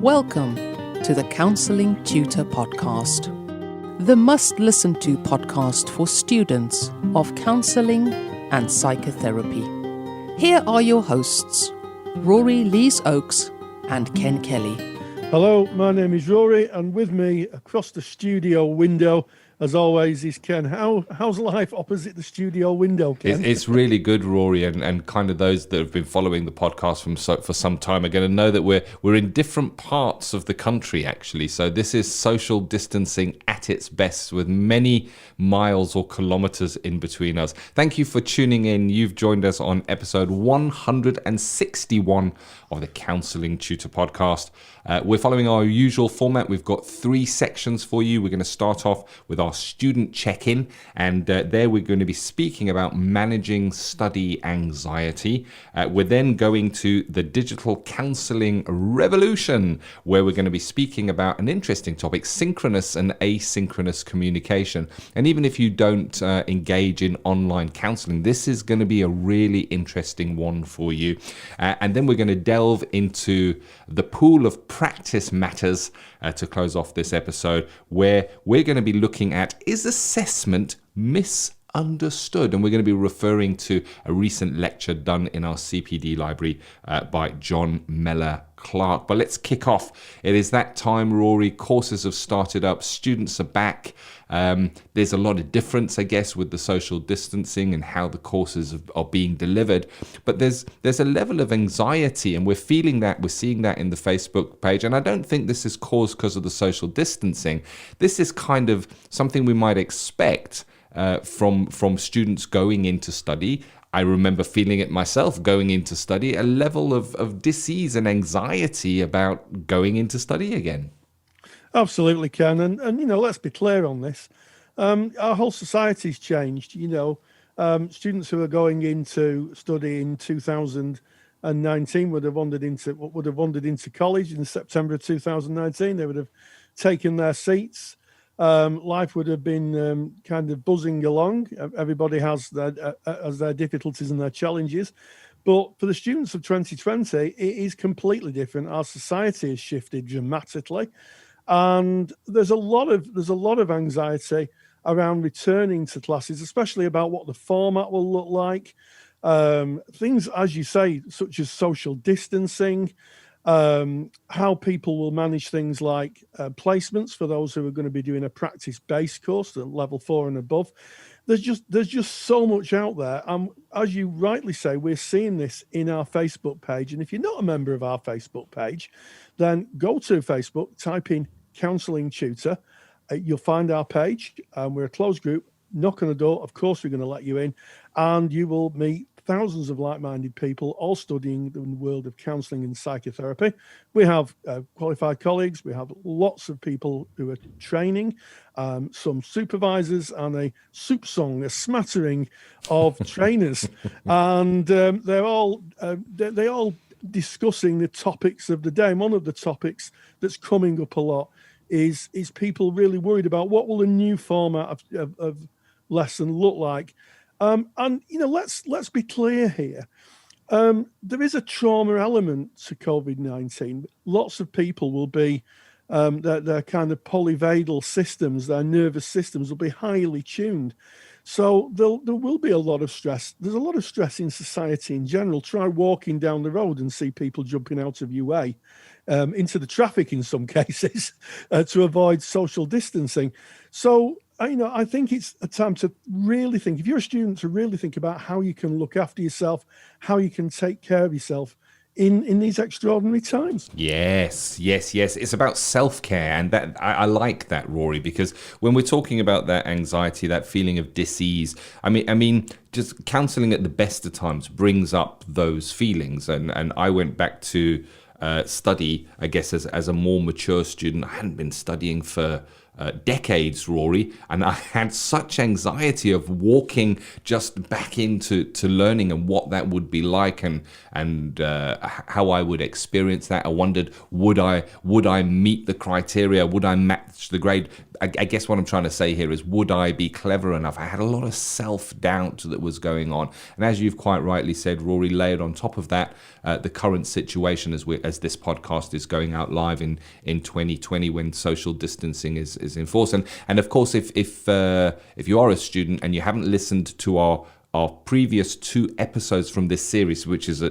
Welcome to the Counselling Tutor Podcast, the must-listen-to podcast for students of counselling and psychotherapy. Here are your hosts, Rory Lees-Oakes and Ken Kelly. Hello, my name is Rory, and with me across the studio window, as always, is Ken. How's life opposite the studio window, Ken? It's really good, Rory, and kind of those that have been following the podcast for some time are going to know that we're in different parts of the country, actually. So this is social distancing at its best, with many miles or kilometers in between us. Thank you for tuning in. You've joined us on episode 161 of the Counselling Tutor Podcast. We're following our usual format. We've got 3 sections for you. We're going to start off with our student check-in, and there we're going to be speaking about managing study anxiety. We're then going to the digital counselling revolution, where we're going to be speaking about an interesting topic, synchronous and asynchronous communication. And even if you don't engage in online counselling, this is going to be a really interesting one for you. And then we're going to delve into the pool of practice matters to close off this episode, where we're going to be looking at, is assessment misunderstood? And we're going to be referring to a recent lecture done in our CPD library by John Mellor Clark. But let's kick off. It is that time, Rory. Courses have started up. Students are back. There's a lot of difference, I guess, with the social distancing and how the courses are being delivered. But there's a level of anxiety, and we're feeling that. We're seeing that in the Facebook page. And I don't think this is caused because of the social distancing. This is kind of something we might expect from students going into study. I remember feeling it myself going into study, a level of dis-ease and anxiety about going into study again. Absolutely, Ken. And you know, let's be clear on this. Our whole society's changed. You know, students who are going into study in 2019 would have wandered into college in September of 2019. They would have taken their seats. Life would have been kind of buzzing along. Everybody has their difficulties and their challenges, but for the students of 2020, it is completely different. Our society has shifted dramatically, and there's a lot of anxiety around returning to classes, especially about what the format will look like. Things, as you say, such as social distancing. How people will manage things like placements for those who are going to be doing a practice-based course at level 4 and above. There's just so much out there. As you rightly say, we're seeing this in our Facebook page. And if you're not a member of our Facebook page, then go to Facebook, type in Counselling Tutor. You'll find our page. We're a closed group. Knock on the door. Of course, we're going to let you in, and you will meet thousands of like-minded people, all studying in the world of counselling and psychotherapy. We have qualified colleagues. We have lots of people who are training, some supervisors, and a smattering of trainers, and they're all discussing the topics of the day. And one of the topics that's coming up a lot is people really worried about what will a new format of lesson look like. And you know, let's be clear here. There is a trauma element to COVID-19. Lots of people will be their kind of polyvagal systems, their nervous systems will be highly tuned. So there will be a lot of stress. There's a lot of stress in society in general. Try walking down the road and see people jumping out of your way into the traffic in some cases to avoid social distancing. So I think it's a time to really think, if you're a student, to really think about how you can look after yourself, how you can take care of yourself in these extraordinary times. Yes. It's about self-care, and that I like that, Rory, because when we're talking about that anxiety, that feeling of dis-ease, I mean, just counselling at the best of times brings up those feelings, and I went back to study, I guess, as a more mature student. I hadn't been studying for decades, Rory, and I had such anxiety of walking just back into learning and what that would be like, and how I would experience that. I wondered, would I meet the criteria? Would I match the grade? I guess what I'm trying to say here is, would I be clever enough? I had a lot of self-doubt that was going on, and as you've quite rightly said, Rory, layered on top of that, the current situation as this podcast is going out live in 2020, when social distancing is in force. And of course, if you are a student and you haven't listened to our previous 2 episodes from this series, which is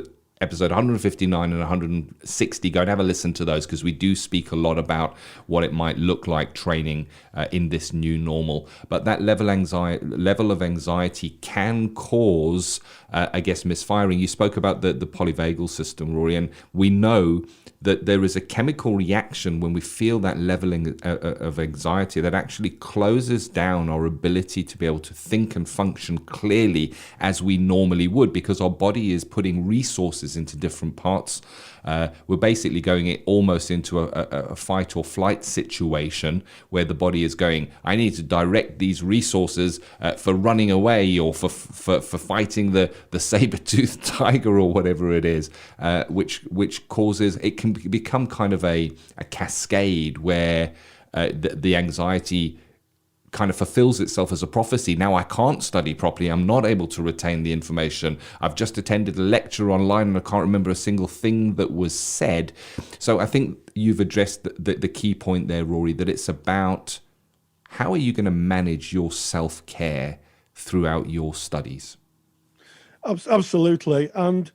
episode 159 and 160, go and have a listen to those, because we do speak a lot about what it might look like training in this new normal. But that level of anxiety can cause, I guess, misfiring. You spoke about the polyvagal system, Rory, and we know that there is a chemical reaction when we feel that leveling of anxiety that actually closes down our ability to be able to think and function clearly as we normally would, because our body is putting resources into different parts. We're basically going almost into a fight or flight situation where the body is going, I need to direct these resources for running away or for fighting the saber-toothed tiger or whatever it is, which causes, it can become kind of a cascade where the anxiety kind of fulfills itself as a prophecy. Now I can't study properly. I'm not able to retain the information. I've just attended a lecture online and I can't remember a single thing that was said. So I think you've addressed the key point there, Rory, that it's about how are you going to manage your self-care throughout your studies? Absolutely. And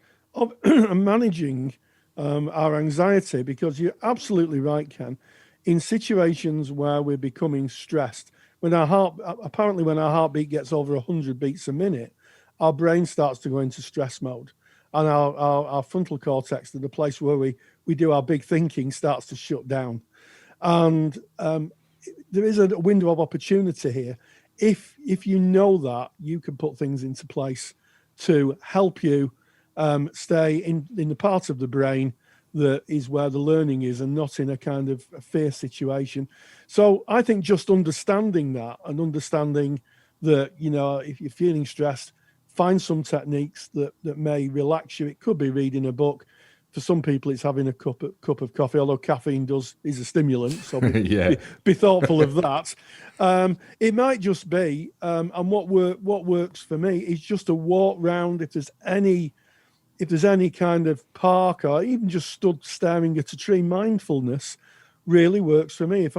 managing our anxiety, because you're absolutely right, Ken, in situations where we're becoming stressed, when our heartbeat gets over 100 beats a minute, our brain starts to go into stress mode, and our frontal cortex, the place where we do our big thinking, starts to shut down. And there is a window of opportunity here. If you know that, you can put things into place to help you stay in the part of the brain that is where the learning is, and not in a kind of a fear situation. So I think just understanding that, and understanding that, if you're feeling stressed, find some techniques that may relax you. It could be reading a book. For some people, it's having a cup of coffee, although caffeine is a stimulant, so be thoughtful of that. It might just be, and what works for me is just a walk round. If there's any kind of park, or even just stood staring at a tree, mindfulness really works for me. If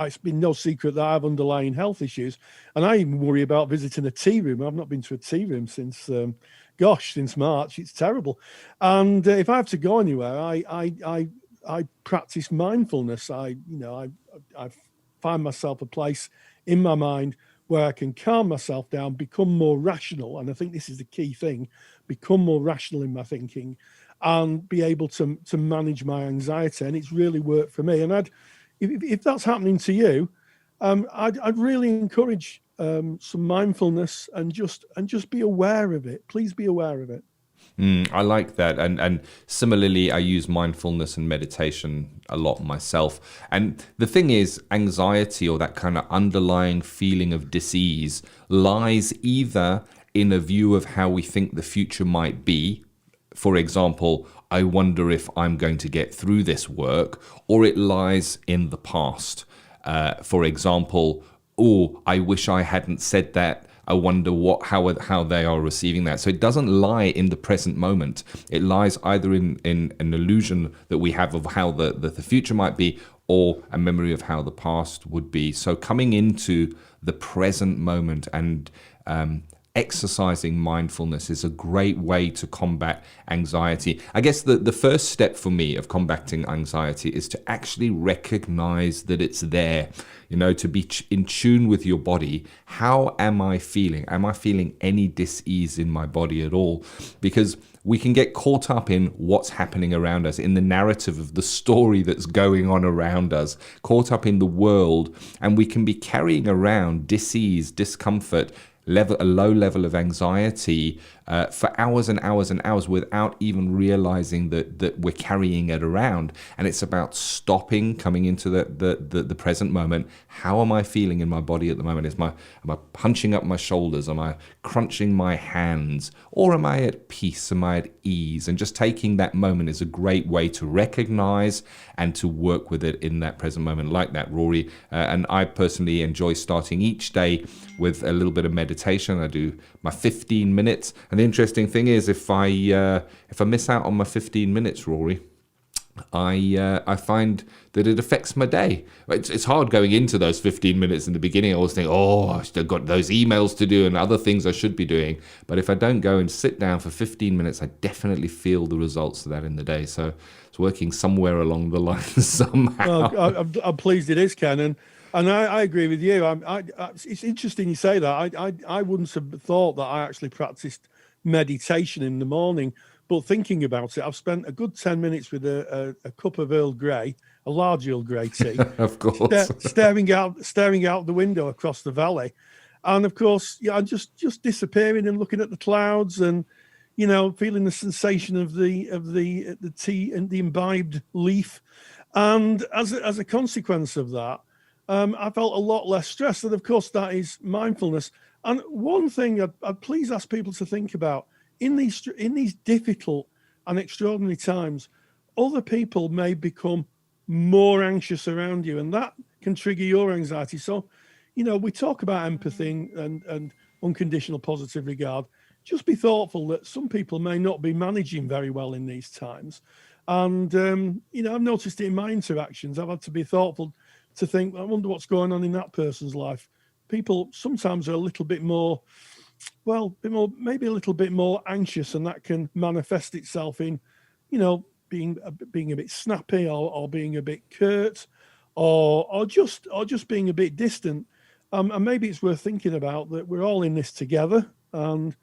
it's been no secret that I have underlying health issues, and I even worry about visiting a tea room. I've not been to a tea room since March. It's terrible. And if I have to go anywhere, I practice mindfulness. I find myself a place in my mind where I can calm myself down, become more rational. And I think this is the key thing, become more rational in my thinking and be able to manage my anxiety. And it's really worked for me. And if that's happening to you, I'd really encourage some mindfulness and just be aware of it. Please be aware of it. I like that. And similarly, I use mindfulness and meditation a lot myself. And the thing is, anxiety, or that kind of underlying feeling of dis-ease, lies either in a view of how we think the future might be. For example, I wonder if I'm going to get through this work, or it lies in the past. For example, I wish I hadn't said that. I wonder how they are receiving that. So it doesn't lie in the present moment. It lies either in an illusion that we have of how the future might be, or a memory of how the past would be. So coming into the present moment and exercising mindfulness is a great way to combat anxiety. I guess the first step for me of combating anxiety is to actually recognize that it's there, to be in tune with your body. How am I feeling? Am I feeling any dis-ease in my body at all? Because we can get caught up in what's happening around us, in the narrative of the story that's going on around us, caught up in the world, and we can be carrying around dis-ease, discomfort, a low level of anxiety for hours and hours and hours without even realizing that we're carrying it around. And it's about stopping, coming into the present moment. How am I feeling in my body at the moment? Am I punching up my shoulders? Am I crunching my hands? Or am I at peace? Am I at ease? And just taking that moment is a great way to recognize and to work with it in that present moment, like that, Rory. And I personally enjoy starting each day with a little bit of meditation. I do my 15 minutes. And the interesting thing is, if I miss out on my 15 minutes, Rory, I find that it affects my day. It's hard going into those 15 minutes in the beginning. I always think, oh, I've still got those emails to do and other things I should be doing. But if I don't go and sit down for 15 minutes, I definitely feel the results of that in the day. So it's working somewhere along the line somehow. Well, I'm pleased it is, Ken, and I agree with you. It's interesting you say that. I wouldn't have thought that I actually practiced meditation in the morning. But thinking about it, I've spent a good 10 minutes with a cup of Earl Grey, a large Earl Grey tea, Of course. staring out the window across the valley, and of course, I'm just disappearing and looking at the clouds, and feeling the sensation of the tea and the imbibed leaf, and as a consequence of that, I felt a lot less stressed. And of course, that is mindfulness. And one thing I'd please ask people to think about. In these difficult and extraordinary times, other people may become more anxious around you, and that can trigger your anxiety. So, we talk about empathy and unconditional positive regard. Just be thoughtful that some people may not be managing very well in these times. And, I've noticed it in my interactions. I've had to be thoughtful to think, I wonder what's going on in that person's life. People sometimes are a little bit more, maybe a little bit more anxious, and that can manifest itself in, being a bit snappy, or being a bit curt, or just being a bit distant. And maybe it's worth thinking about that we're all in this together, and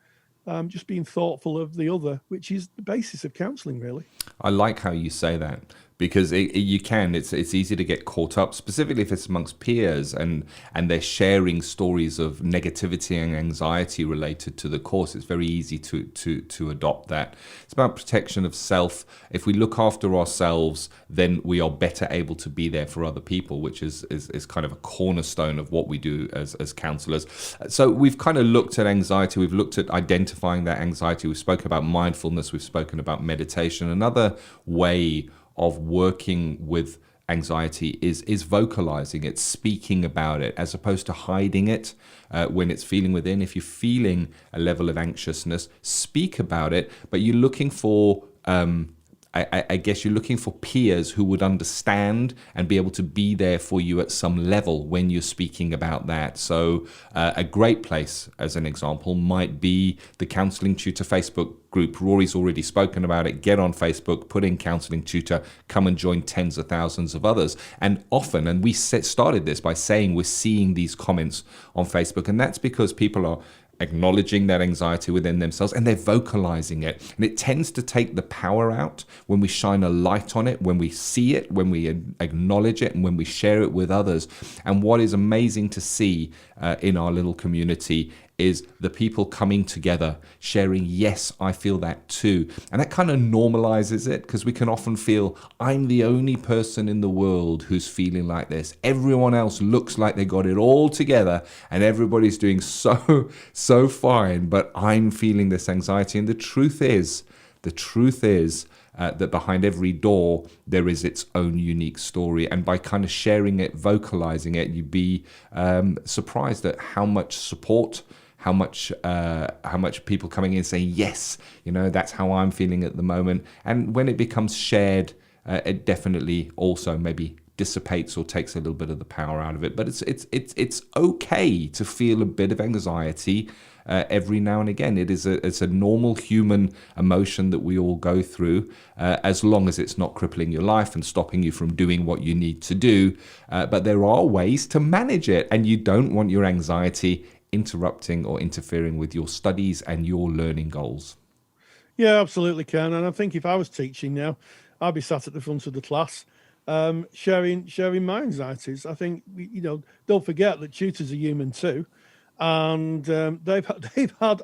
just being thoughtful of the other, which is the basis of counselling, really. I like how you say that, because it's easy to get caught up, specifically if it's amongst peers and they're sharing stories of negativity and anxiety related to the course. It's very easy to adopt that. It's about protection of self. If we look after ourselves, then we are better able to be there for other people, which is kind of a cornerstone of what we do as counsellors. So we've kind of looked at anxiety. We've looked at identifying that anxiety. We've spoken about mindfulness. We've spoken about meditation. Another way of working with anxiety is vocalizing it, speaking about it, as opposed to hiding it when it's feeling within. If you're feeling a level of anxiousness, speak about it, but you're looking for I guess you're looking for peers who would understand and be able to be there for you at some level when you're speaking about that. So a great place, as an example, might be the Counselling Tutor Facebook group. Rory's already spoken about it. Get on Facebook, put in Counselling Tutor, come and join tens of thousands of others. And often, and we started this by saying we're seeing these comments on Facebook, and that's because people are acknowledging that anxiety within themselves, and they're vocalizing it. And it tends to take the power out when we shine a light on it, when we see it, when we acknowledge it, and when we share it with others. And what is amazing to see in our little community is the people coming together, sharing, yes, I feel that too. And that kind of normalizes it, because we can often feel, I'm the only person in the world who's feeling like this. Everyone else looks like they got it all together and everybody's doing so fine, but I'm feeling this anxiety. And the truth is that behind every door, there is its own unique story. And by kind of sharing it, vocalizing it, you'd be surprised at how much support, how much people coming in saying, yes, that's how I'm feeling at the moment. And when it becomes shared, it definitely also maybe dissipates or takes a little bit of the power out of it. But it's okay to feel a bit of anxiety every now and again. It's a normal human emotion that we all go through, as long as it's not crippling your life and stopping you from doing what you need to do. But there are ways to manage it, and you don't want your anxiety interrupting or interfering with your studies and your learning goals. Yeah, absolutely, Ken. And I think if I was teaching now, I'd be sat at the front of the class, sharing my anxieties. I think don't forget that tutors are human too, and they've had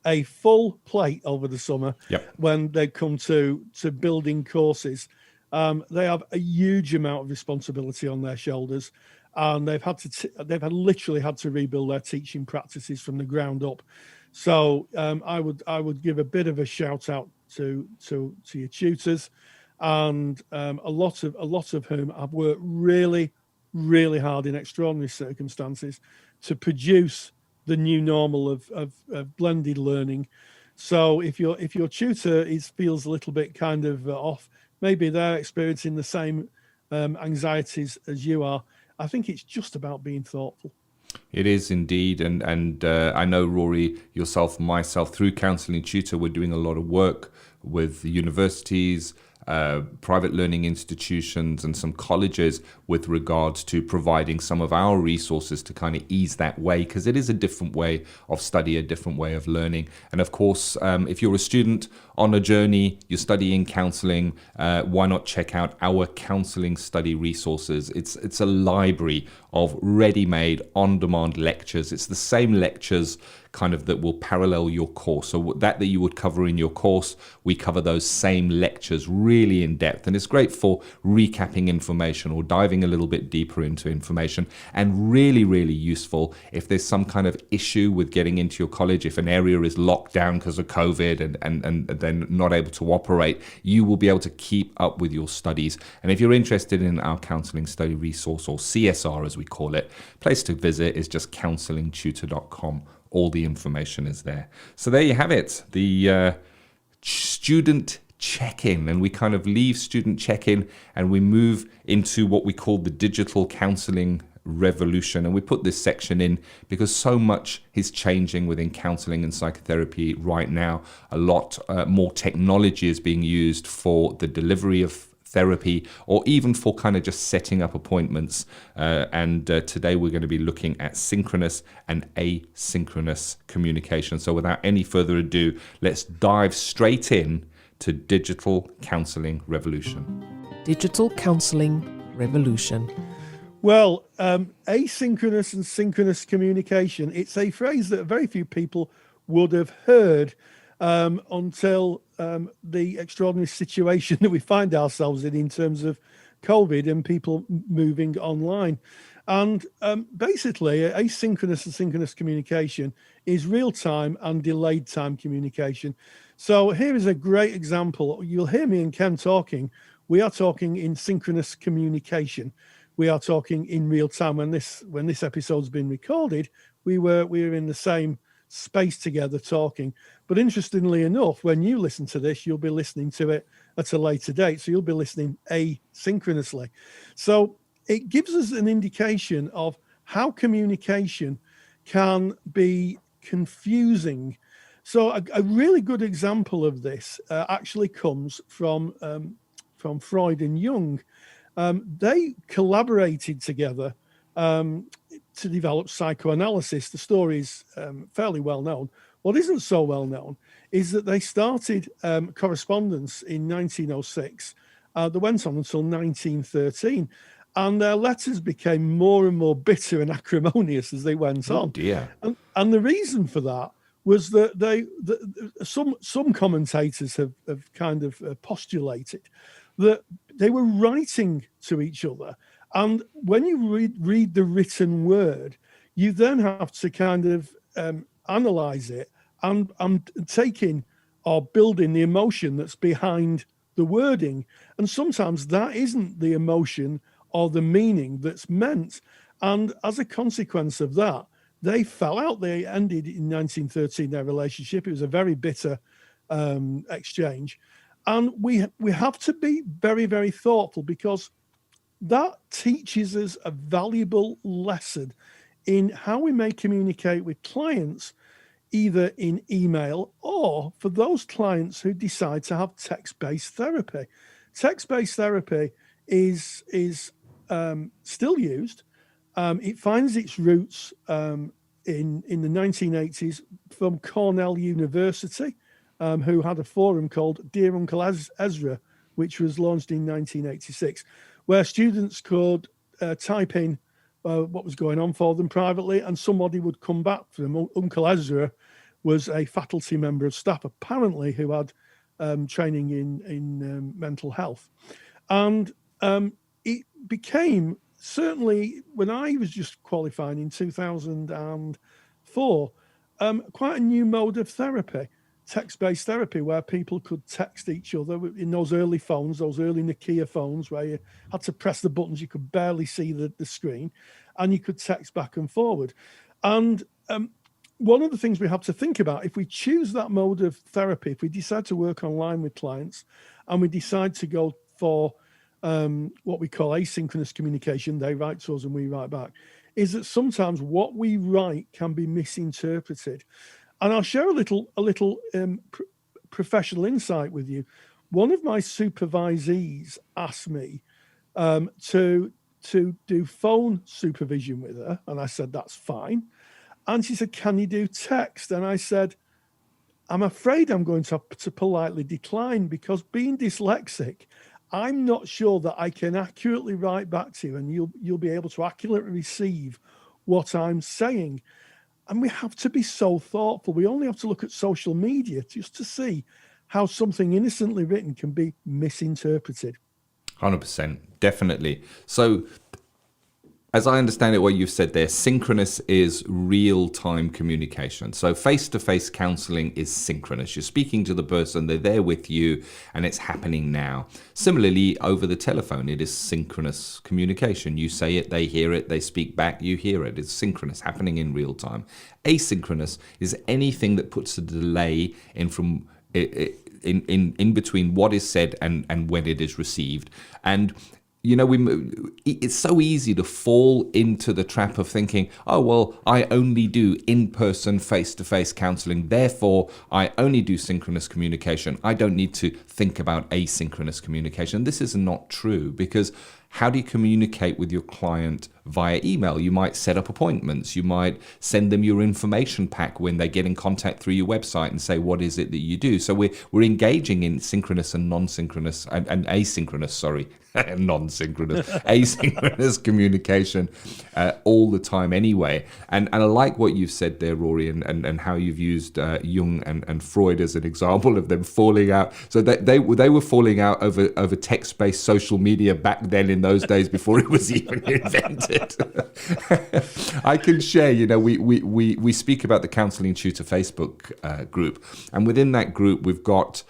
a full plate over the summer. Yep. When they come to building courses. They have a huge amount of responsibility on their shoulders, and they've literally had to rebuild their teaching practices from the ground up. So I would give a bit of a shout out to your tutors, and a lot of whom have worked really, really hard in extraordinary circumstances to produce the new normal of blended learning. So if your tutor feels a little bit kind of off, maybe they're experiencing the same anxieties as you are. I think it's just about being thoughtful. It is indeed, and I know, Rory, yourself, myself, through Counselling Tutor, we're doing a lot of work with universities, private learning institutions, and some colleges with regards to providing some of our resources to kind of ease that way, because it is a different way of study, a different way of learning. And of course, if you're a student on a journey, you're studying counselling, why not check out our counselling study resources? It's a library of ready-made, on-demand lectures. It's the same lectures kind of that will parallel your course. So that you would cover in your course, we cover those same lectures really in depth. And it's great for recapping information or diving a little bit deeper into information, and really, really useful if there's some kind of issue with getting into your college. If an area is locked down because of COVID and then not able to operate, you will be able to keep up with your studies. And if you're interested in our counselling study resource, or CSR as we call it, place to visit is just counsellingtutor.com. All the information is there. So there you have it, the student check-in, and we kind of leave student check-in and we move into what we call the digital counselling revolution. And we put this section in because so much is changing within counselling and psychotherapy right now. A lot more technology is being used for the delivery of therapy, or even for kind of just setting up appointments. And today we're going to be looking at synchronous and asynchronous communication. So without any further ado, let's dive straight in to digital counselling revolution. Digital counselling revolution. Well, asynchronous and synchronous communication, it's a phrase that very few people would have heard until the extraordinary situation that we find ourselves in terms of COVID and people moving online. And basically, asynchronous and synchronous communication is real-time and delayed time communication. So here is a great example. You'll hear me and Ken talking. We are talking in synchronous communication. We are talking in real time. When this episode's been recorded, we were in the same space together talking. But interestingly enough, when you listen to this, you'll be listening to it at a later date. So you'll be listening asynchronously. So it gives us an indication of how communication can be confusing. So a really good example of this actually comes from Freud and Jung. They collaborated together to develop psychoanalysis. The story is fairly well known. What isn't so well known is that they started correspondence in 1906 that went on until 1913. And their letters became more and more bitter and acrimonious as they went on. Dear. And the reason for that was that some commentators have kind of postulated that they were writing to each other. And when you read the written word, you then have to kind of analyze it and take in or build in the emotion that's behind the wording. And sometimes that isn't the emotion or the meaning that's meant. And as a consequence of that, they fell out. They ended in 1913, their relationship. It was a very bitter exchange. And we have to be very, very thoughtful, because that teaches us a valuable lesson in how we may communicate with clients, either in email or for those clients who decide to have text-based therapy. Text-based therapy is still used. It finds its roots in the 1980s from Cornell University, who had a forum called Dear Uncle Ezra, which was launched in 1986, where students could type in what was going on for them privately, and somebody would come back to them. Uncle Ezra was a faculty member of staff, apparently, who had training in mental health. And it became, certainly when I was just qualifying in 2004, quite a new mode of therapy, text-based therapy, where people could text each other in those early phones, those early Nokia phones, where you had to press the buttons, you could barely see the screen, and you could text back and forward. And one of the things we have to think about, if we choose that mode of therapy, if we decide to work online with clients and we decide to go for what we call asynchronous communication, they write to us and we write back, is that sometimes what we write can be misinterpreted. And I'll share a little professional insight with you. One of my supervisees asked me to do phone supervision with her, and I said, that's fine. And she said, can you do text? And I said, I'm afraid I'm going to have to politely decline, because being dyslexic, I'm not sure that I can accurately write back to you and you'll be able to accurately receive what I'm saying. And we have to be so thoughtful. We only have to look at social media just to see how something innocently written can be misinterpreted. 100%, definitely. So, as I understand it, what you've said there, synchronous is real-time communication. So face-to-face counselling is synchronous. You're speaking to the person, they're there with you, and it's happening now. Similarly, over the telephone, it is synchronous communication. You say it, they hear it, they speak back, you hear it. It's synchronous, happening in real time. Asynchronous is anything that puts a delay in between what is said and when it is received. And you know, it's so easy to fall into the trap of thinking, oh, well, I only do in-person, face-to-face counselling. Therefore, I only do synchronous communication. I don't need to think about asynchronous communication. This is not true, because how do you communicate with your client via email? You might set up appointments. You might send them your information pack when they get in contact through your website and say, what is it that you do? So we're engaging in synchronous and non-synchronous and asynchronous, sorry, non-synchronous, asynchronous communication all the time anyway. And I like what you've said there, Rory, and how you've used Jung and Freud as an example of them falling out. So they were falling out over text-based social media back then in those days before it was even invented. I can share, you know, we speak about the Counselling Tutor Facebook group, and within that group we've got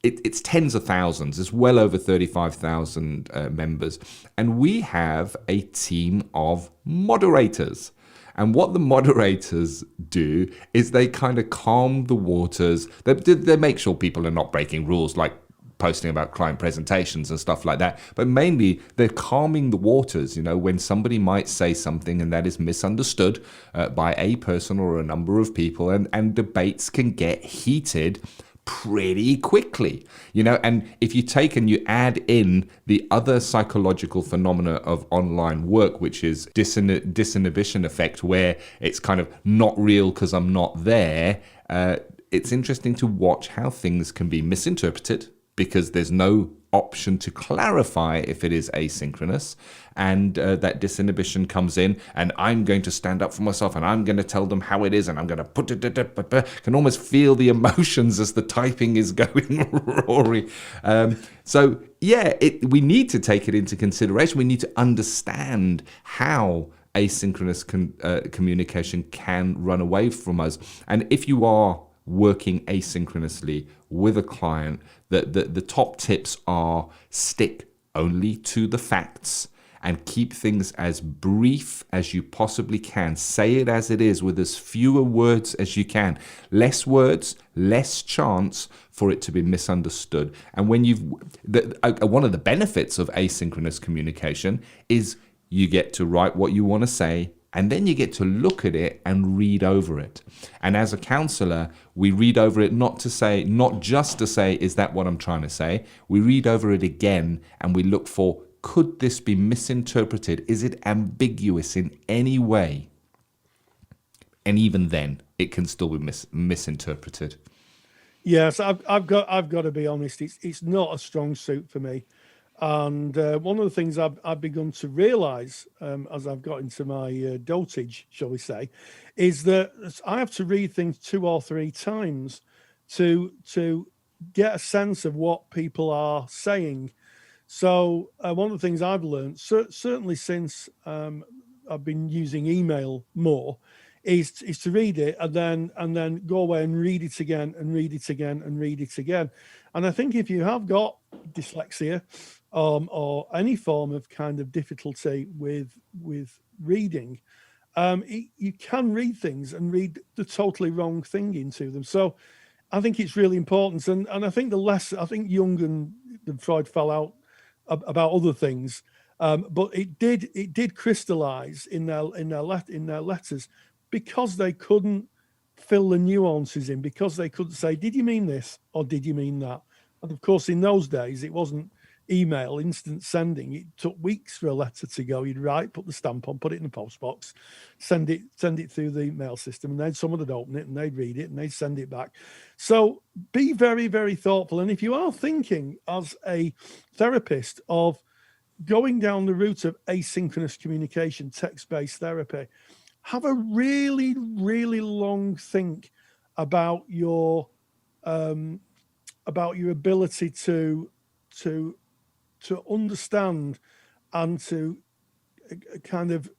it's tens of thousands. It's well over 35,000 members, and we have a team of moderators. And what the moderators do is they kind of calm the waters. They make sure people are not breaking rules, like posting about client presentations and stuff like that. But mainly, they're calming the waters, you know, when somebody might say something and that is misunderstood by a person or a number of people, and debates can get heated pretty quickly, you know. And if you take and you add in the other psychological phenomena of online work, which is disinhibition effect, where it's kind of not real because I'm not there, it's interesting to watch how things can be misinterpreted, because there's no option to clarify if it is asynchronous, and that disinhibition comes in, and I'm going to stand up for myself, and I'm going to tell them how it is, and I'm going to put it, can almost feel the emotions as the typing is going, Rory. So yeah, we need to take it into consideration. We need to understand how asynchronous communication can run away from us. And if you are working asynchronously with a client, the top tips are: stick only to the facts and keep things as brief as you possibly can. Say it as it is with as fewer words as you can. Less words, less chance for it to be misunderstood. And when one of the benefits of asynchronous communication is you get to write what you want to say, and then you get to look at it and read over it. And as a counsellor, we read over it not just to say, is that what I'm trying to say? We read over it again and we look for, could this be misinterpreted? Is it ambiguous in any way? And even then, it can still be misinterpreted. Yes, I've got to be honest. It's not a strong suit for me. And one of the things I've begun to realise as I've got into my dotage, shall we say, is that I have to read things 2 or 3 times to get a sense of what people are saying. So one of the things I've learned, certainly since I've been using email more, is to read it and then go away and read it again and read it again and read it again. And I think if you have got dyslexia or any form of kind of difficulty with reading, you can read things and read the totally wrong thing into them. So I think it's really important. And I think I think Jung and Freud fell out about other things, but it did crystallize in their letters, because they couldn't fill the nuances in, because they couldn't say, did you mean this or did you mean that? And of course, in those days, it wasn't email, instant sending. It took weeks for a letter to go. You'd write, put the stamp on, put it in the post box, send it through the mail system, and then someone would open it and they'd read it and they'd send it back. So be very, very thoughtful. And if you are thinking as a therapist of going down the route of asynchronous communication, text-based therapy, have a really, really long think about your ability to understand and to kind of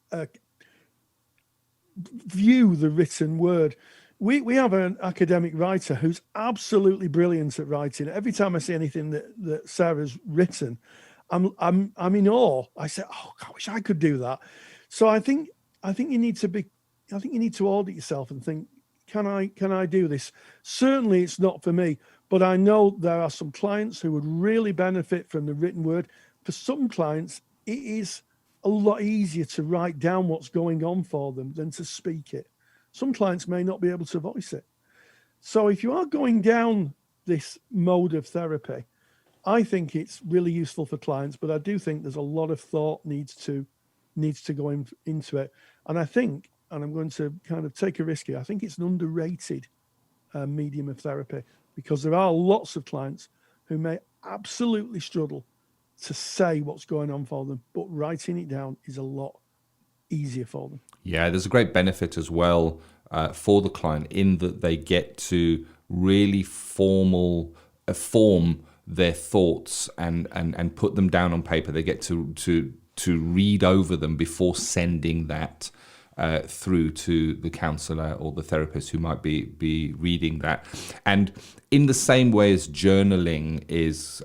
view the written word. We have an academic writer who's absolutely brilliant at writing. Every time I see anything that Sarah's written, I'm in awe. I say, oh, I wish I could do that. So I think you need to audit yourself and think, can I do this? Certainly it's not for me, but I know there are some clients who would really benefit from the written word. For some clients, it is a lot easier to write down what's going on for them than to speak it. Some clients may not be able to voice it. So if you are going down this mode of therapy, I think it's really useful for clients, but I do think there's a lot of thought needs to go into it. And I think, and I'm going to kind of take a risk here, I think it's an underrated medium of therapy, because there are lots of clients who may absolutely struggle to say what's going on for them, but writing it down is a lot easier for them. Yeah, there's a great benefit as well for the client in that they get to really form their thoughts and put them down on paper. They get to read over them before sending that through to the counsellor or the therapist who might be reading that. And in the same way as journaling is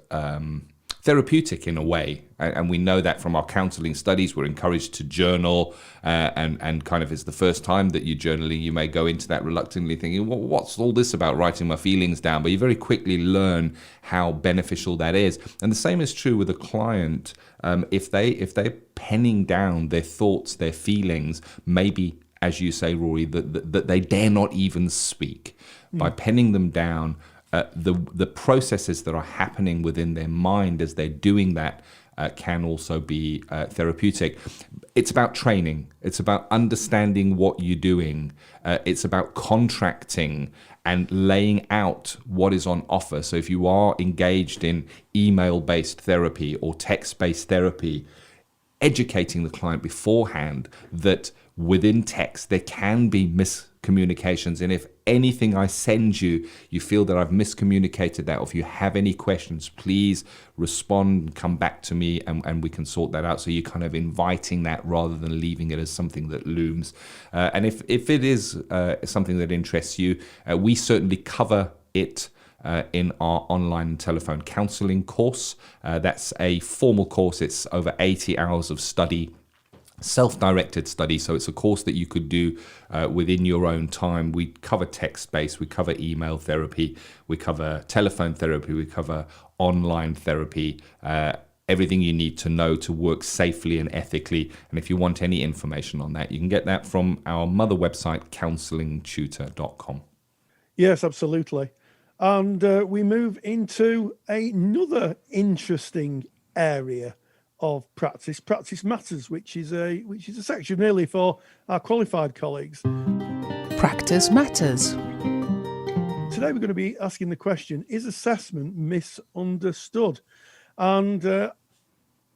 therapeutic in a way, and we know that from our counselling studies, we're encouraged to journal, and kind of it's the first time that you're journaling, you may go into that reluctantly thinking, well, what's all this about writing my feelings down? But you very quickly learn how beneficial that is. And the same is true with a client. If they're penning down their thoughts, their feelings, maybe, as you say, Rory, that they dare not even speak, by penning them down, the processes that are happening within their mind as they're doing that can also be therapeutic. It's about training. It's about understanding what you're doing. It's about contracting and laying out what is on offer. So if you are engaged in email-based therapy or text-based therapy, educating the client beforehand that within text there can be miscommunications, and if anything I send you, you feel that I've miscommunicated that, or if you have any questions, please respond, come back to me, and we can sort that out. So you're kind of inviting that rather than leaving it as something that looms. And if it is something that interests you, we certainly cover it in our online telephone counselling course. That's a formal course. It's over 80 hours of study, self-directed study. So it's a course that you could do within your own time. We cover text-based, we cover email therapy, we cover telephone therapy, we cover online therapy, everything you need to know to work safely and ethically. And if you want any information on that, you can get that from our mother website, counsellingtutor.com. Yes, absolutely. And we move into another interesting area of practice. Practice matters, which is a section really for our qualified colleagues. Practice matters. Today we're going to be asking the question: is assessment misunderstood? And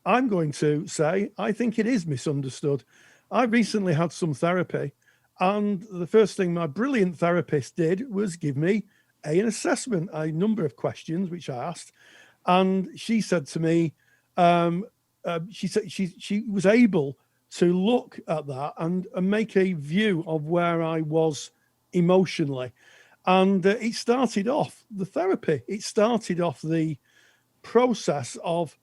I'm going to say I think it is misunderstood. I recently had some therapy, and the first thing my brilliant therapist did was give me an assessment, a number of questions which I asked, and she said to me, um, she said she was able to look at that and make a view of where I was emotionally, and it started off the therapy. It started off the process of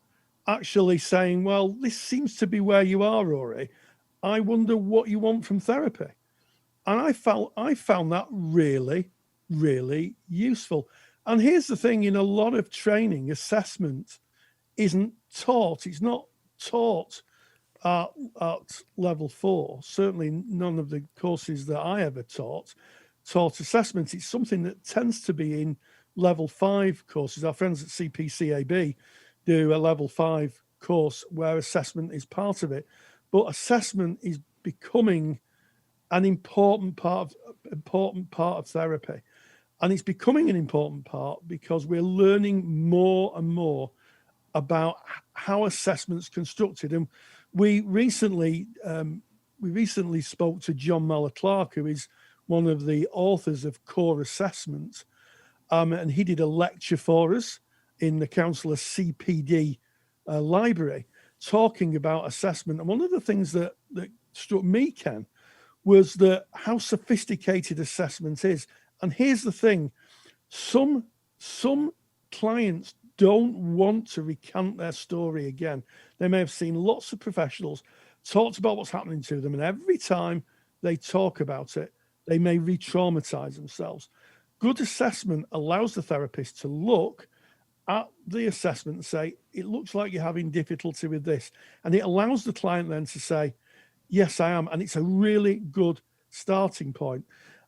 actually saying, well, this seems to be where you are, Rory. I wonder what you want from therapy. And I found that really, really useful. And here's the thing, in a lot of training, assessment isn't taught. It's not taught at, at level 4. Certainly none of the courses that I ever taught assessment. It's something that tends to be in level 5 courses. Our friends at CPCAB do a level 5 course where assessment is part of it. But assessment is becoming an important part of therapy. And it's becoming an important part because we're learning more and more about how assessment's constructed. And we recently spoke to John Miller-Clark, who is one of the authors of Core Assessment, and he did a lecture for us in the Counselor CPD library, talking about assessment. And one of the things that struck me, Ken, was that how sophisticated assessment is. And here's the thing: some clients don't want to recant their story again. They may have seen lots of professionals, talked about what's happening to them, and every time they talk about it, they may re-traumatize themselves. Good assessment allows the therapist to look at the assessment and say, it looks like you're having difficulty with this. And it allows the client then to say, yes, I am. And it's a really good starting point.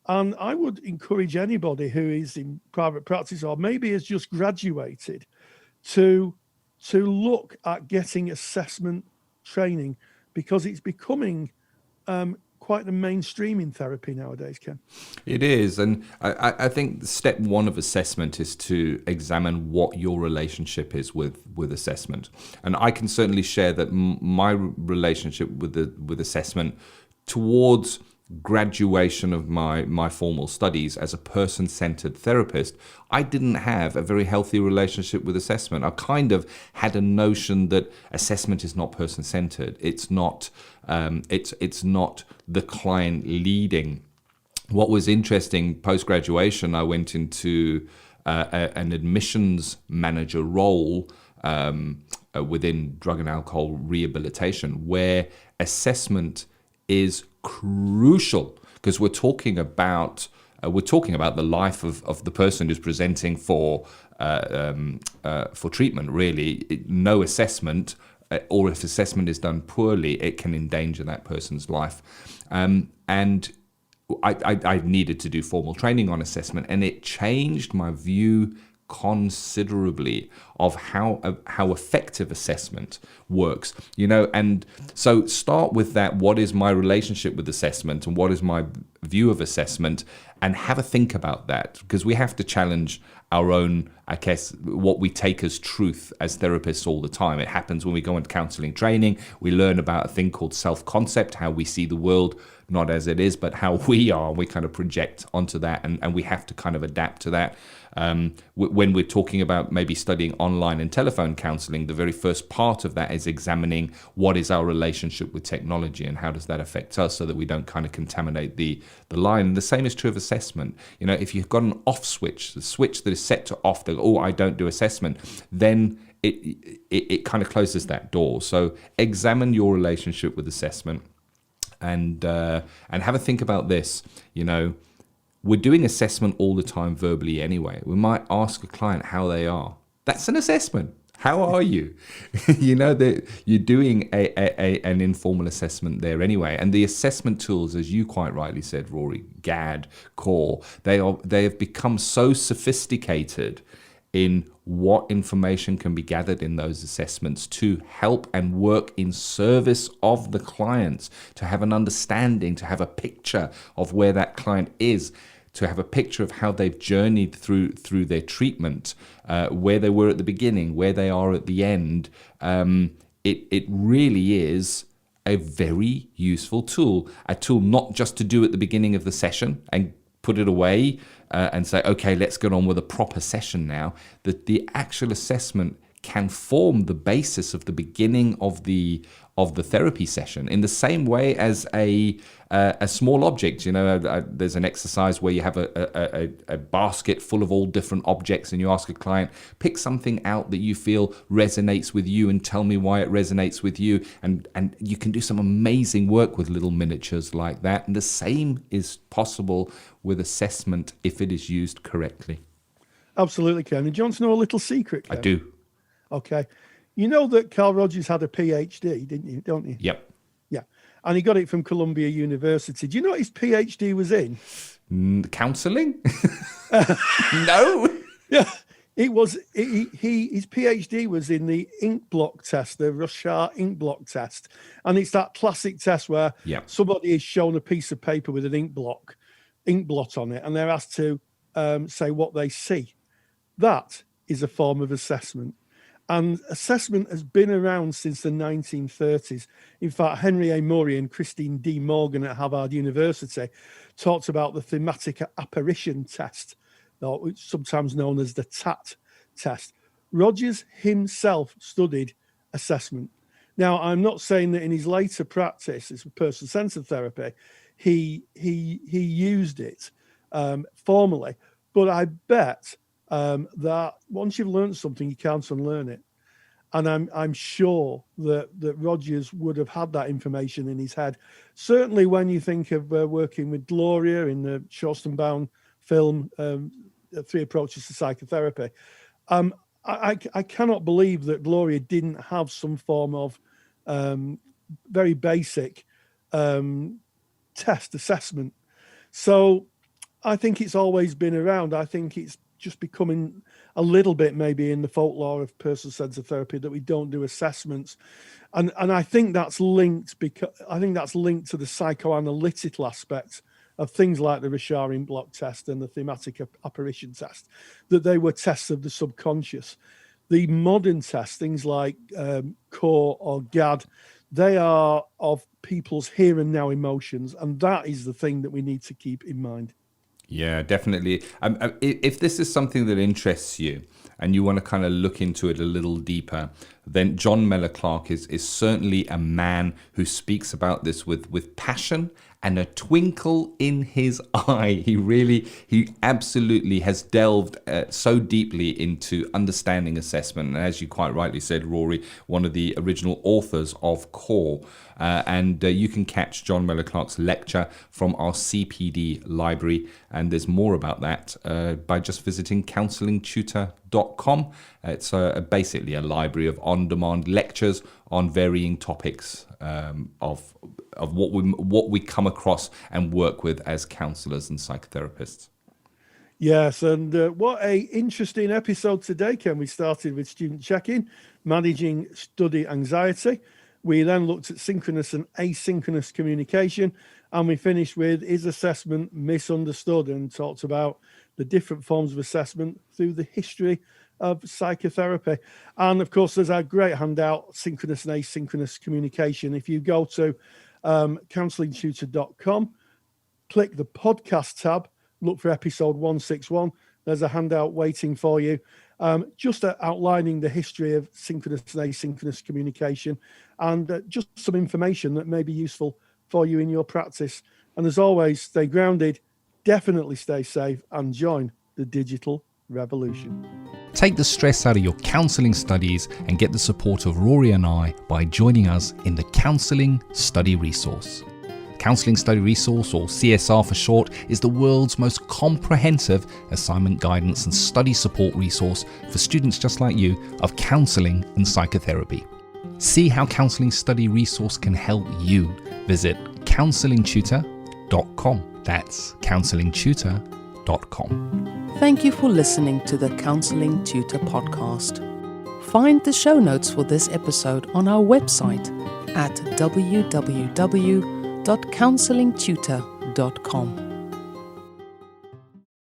And I would encourage anybody who is in private practice or maybe has just graduated to look at getting assessment training, because it's becoming quite the mainstream in therapy nowadays, Ken. It is. And I think step one of assessment is to examine what your relationship is with assessment. And I can certainly share that my relationship with assessment towards graduation of my formal studies as a person-centered therapist, I didn't have a very healthy relationship with assessment. I kind of had a notion that assessment is not person-centered. It's not the client leading. What was interesting, post-graduation, I went into an admissions manager role within drug and alcohol rehabilitation, where assessment is crucial, because we're talking about the life of the person who's presenting for treatment. Really, no assessment, or if assessment is done poorly, it can endanger that person's life. And I needed to do formal training on assessment, and it changed my view considerably of how effective assessment works, and so start with that. What is my relationship with assessment, and what is my view of assessment, and have a think about that, because we have to challenge our own, I guess, what we take as truth as therapists all the time. It happens when we go into counselling training. We learn about a thing called self-concept, how we see the world, not as it is, but how we are. We kind of project onto that, and we have to kind of adapt to that. When we're talking about maybe studying online and telephone counselling, the very first part of that is examining what is our relationship with technology and how does that affect us, so that we don't kind of contaminate the line. And the same is true of assessment. If you've got an off switch, the switch that is set to off, that, I don't do assessment, then it kind of closes that door. So examine your relationship with assessment, and have a think about this. We're doing assessment all the time verbally anyway. We might ask a client how they are. That's an assessment. How are you? That you're doing an informal assessment there anyway. And the assessment tools, as you quite rightly said, Rory, GAD, CORE, they have become so sophisticated in what information can be gathered in those assessments to help and work in service of the clients, to have an understanding, to have a picture of where that client is, to have a picture of how they've journeyed through their treatment, where they were at the beginning, where they are at the end. it really is a very useful tool. A tool not just to do at the beginning of the session and put it away and say, okay, let's get on with a proper session now. That the actual assessment can form the basis of the beginning of the therapy session, in the same way as a small object. There's an exercise where you have a basket full of all different objects, and you ask a client, pick something out that you feel resonates with you and tell me why it resonates with you. And you can do some amazing work with little miniatures like that. And the same is possible with assessment if it is used correctly. Absolutely, Ken. And do you want to know a little secret, Ken? I do. Okay. You know that Carl Rogers had a PhD, don't you? Yep. Yeah. And he got it from Columbia University. Do you know what his PhD was in? Counselling? No. Yeah. It was his PhD was in the ink blot test, the Rorschach ink blot test. And it's that classic test where somebody is shown a piece of paper with an ink blot on it, and they're asked to say what they see. That is a form of assessment. And assessment has been around since the 1930s. In fact, Henry A. Murray and Christine D. Morgan at Harvard University talked about the thematic apparition test, sometimes known as the TAT test. Rogers himself studied assessment. Now, I'm not saying that in his later practice, it's person-centered therapy, he used it formally, but I bet that once you've learned something, you can't unlearn it. And I'm sure that Rogers would have had that information in his head. Certainly when you think of working with Gloria in the Shorstenbaum film, Three Approaches to Psychotherapy, I cannot believe that Gloria didn't have some form of very basic test assessment. So I think it's always been around. I think it's just becoming a little bit maybe in the folklore of person-centered therapy that we don't do assessments, and I think that's linked to the psychoanalytical aspect of things like the Rorschach ink blot test and the thematic apparition test, that they were tests of the subconscious. The modern tests, things like CORE or GAD, they are of people's here and now emotions, and that is the thing that we need to keep in mind. Yeah, definitely. If this is something that interests you and you want to kind of look into it a little deeper, then John Mellor Clark is certainly a man who speaks about this with passion and a twinkle in his eye. He absolutely has delved so deeply into understanding assessment. And as you quite rightly said, Rory, one of the original authors of CORE. And you can catch John Mellor Clark's lecture from our CPD library. And there's more about that by just visiting counsellingtutor.com. It's basically a library of on-demand lectures on varying topics of what we come across and work with as counsellors and psychotherapists. Yes, and what a interesting episode today, Ken. We started with student check-in, managing study anxiety. We then looked at synchronous and asynchronous communication, and we finished with is assessment misunderstood, and talked about the different forms of assessment through the history of psychotherapy. And of course, there's our great handout, synchronous and asynchronous communication. If you go to counsellingtutor.com, click the podcast tab, look for episode 161. There's a handout waiting for you, just outlining the history of synchronous and asynchronous communication, and just some information that may be useful for you in your practice. And as always, stay grounded, definitely stay safe, and join the digital revolution. Take the stress out of your counselling studies and get the support of Rory and I by joining us in the Counselling Study Resource. Counselling Study Resource, or CSR for short, is the world's most comprehensive assignment guidance and study support resource for students just like you of counselling and psychotherapy. See how Counselling Study Resource can help you. Visit counsellingtutor.com. That's counsellingtutor.com. Thank you for listening to the Counselling Tutor podcast. Find the show notes for this episode on our website at www.counsellingtutor.com.